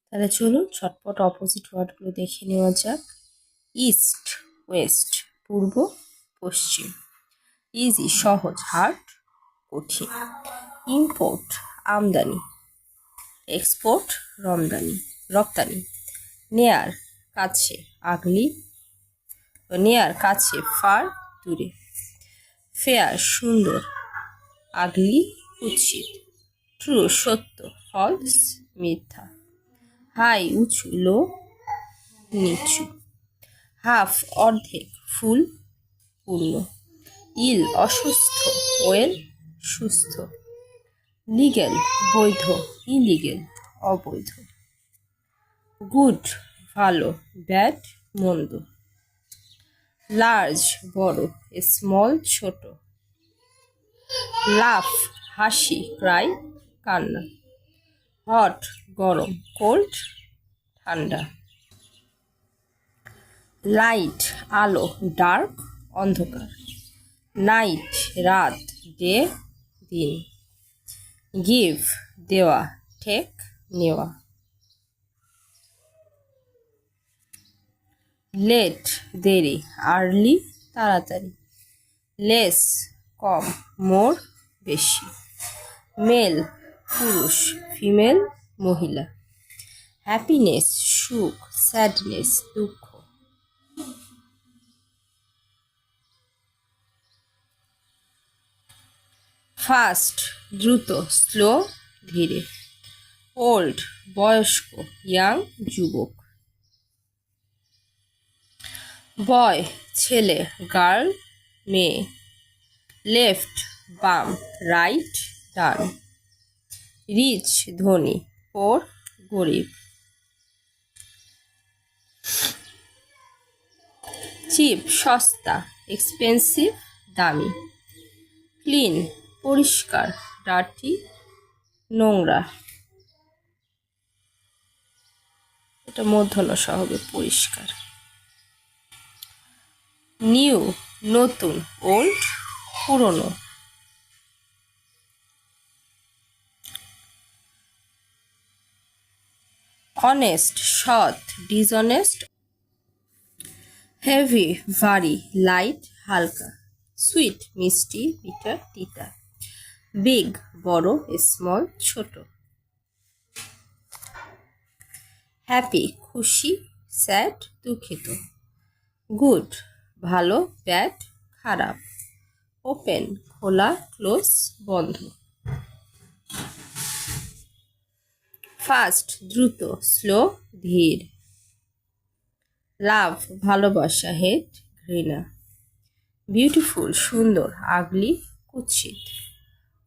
তাহলে চলুন ছটপট অপোজিট ওয়ার্ডগুলো দেখে নেওয়া যাক। ইস্ট ওয়েস্ট পূর্ব পশ্চিম। ইজি সহজ, হার্ড কঠিন। ইম্পোর্ট আমদানি। এক্সপোর্ট রপ্তানি। নেয়ার কাছে, আগলি নেয়ার কাছে, ফার দূরে। ফেয়ার সুন্দর, আগলি কুৎসিত। ট্রু সত্য, ফলস মিথ্যা। হাই উঁচু, লো নিচু। হাফ অর্ধেক, ফুল পূর্ণ। ইল অসুস্থ, ওয়েল সুস্থ। লিগেল বৈধ, ইলিগেল অবৈধ। গুড ভালো, ব্যাড মন্দ। লার্জ বড়, স্মল ছোট। লাফ হাসি, ক্রাই কান্না। হট গরম, কোল্ড ঠান্ডা। লাইট আলো, ডার্ক অন্ধকার। নাইট রাত, ডে দিন। গিভ দেওয়া, টেক নেওয়া। লেট দেরি, আর্লি তাড়াতাড়ি। লেস কম, মোর বেশি। মেল পুরুষ, ফিমেল মহিলা। হ্যাপিনেস সুখ, স্যাডনেস দুঃখ। ফাস্ট দ্রুত, স্লো ধীরে। ওল্ড বয়স্ক, ইয়াং যুবক। বয় ছেলে, গার্ল মেয়ে। লেফট বাম, রাইট ডান। রিচ ধনী, পোর গরিব। চিপ সস্তা, এক্সপেন্সিভ দামি। ক্লিন পরিষ্কার, ডার্টি নোংরা। এটা মূর্ধন্য ষ হবে, পরিষ্কার। নিউ নতুন, ওল্ড পুরনো। অনেস্ট সৎ, ডিসঅনেস্ট। হেভি ভারী, লাইট হালকা। সুইট মিষ্টি, বিটার তিতা। বিগ বড়, স্মল ছোট। হ্যাপি খুশি, স্যাড দুঃখিত। গুড ভালো, ব্যাড খারাপ। ওপেন খোলা, ক্লোজ বন্ধ। ফাস্ট দ্রুত, স্লো ধীর। লাভ ভালোবাসা, হেট ঘৃণা। বিউটিফুল সুন্দর, আগলি কুৎসিত।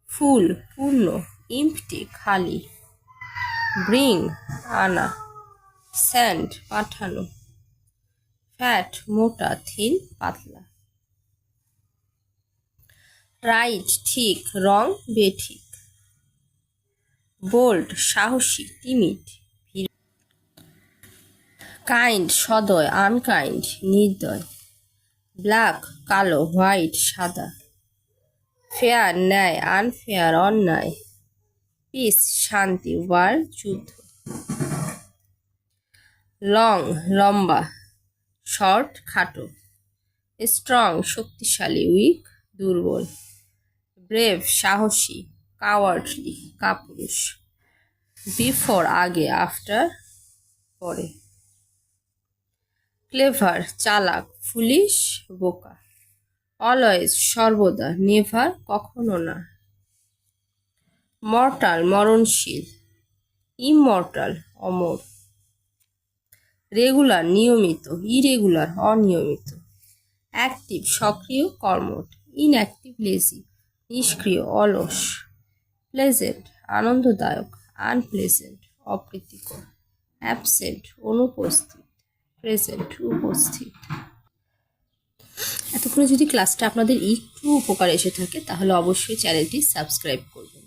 ফুল পূর্ণ, ইম্পটি খালি। ব্রিং আনা, স্যান্ড পাঠানো। ফ্যাট মোটা, থিন পাতলা। রাইট ঠিক, রং বেঠিক। বোল্ড সাহসী, টিমিড কাইন্ড সদয়, আনকাইন্ড নির্দয়। ব্ল্যাক কালো, হোয়াইট সাদা। ফেয়ার ন্যায়, আনফেয়ার অন্যায়। পিস শান্তি, ওয়ার যুদ্ধ। লং লম্বা, শর্ট খাটো। স্ট্রং শক্তিশালী, উইক দুর্বল। ব্রেভ সাহসী, কাওয়ার্ডলি কাপুরুষ। বিফোর আগে, আফটার পরে। ক্লেভার চালাক, ফুলিশ বোকা। অলওয়েজ সর্বদা, নেভার কখনো না। মর্টাল মরণশীল, ইমমর্টাল অমর। রেগুলার নিয়মিত, ইরেগুলার অনিয়মিত। অ্যাক্টিভ সক্রিয় কর্মঠ। ইনঅ্যাক্টিভ লেজি নিষ্ক্রিয় অলস। প্লেজেন্ট আনন্দদায়ক, আনপ্লেজেন্ট অপ্রীতিকর। অ্যাবসেন্ট অনুপস্থিত, প্রেজেন্ট উপস্থিত। এতক্ষণে যদি ক্লাসটা আপনাদের একটু উপকার এসে থাকে তাহলে অবশ্যই চ্যানেলটি সাবস্ক্রাইব করবেন।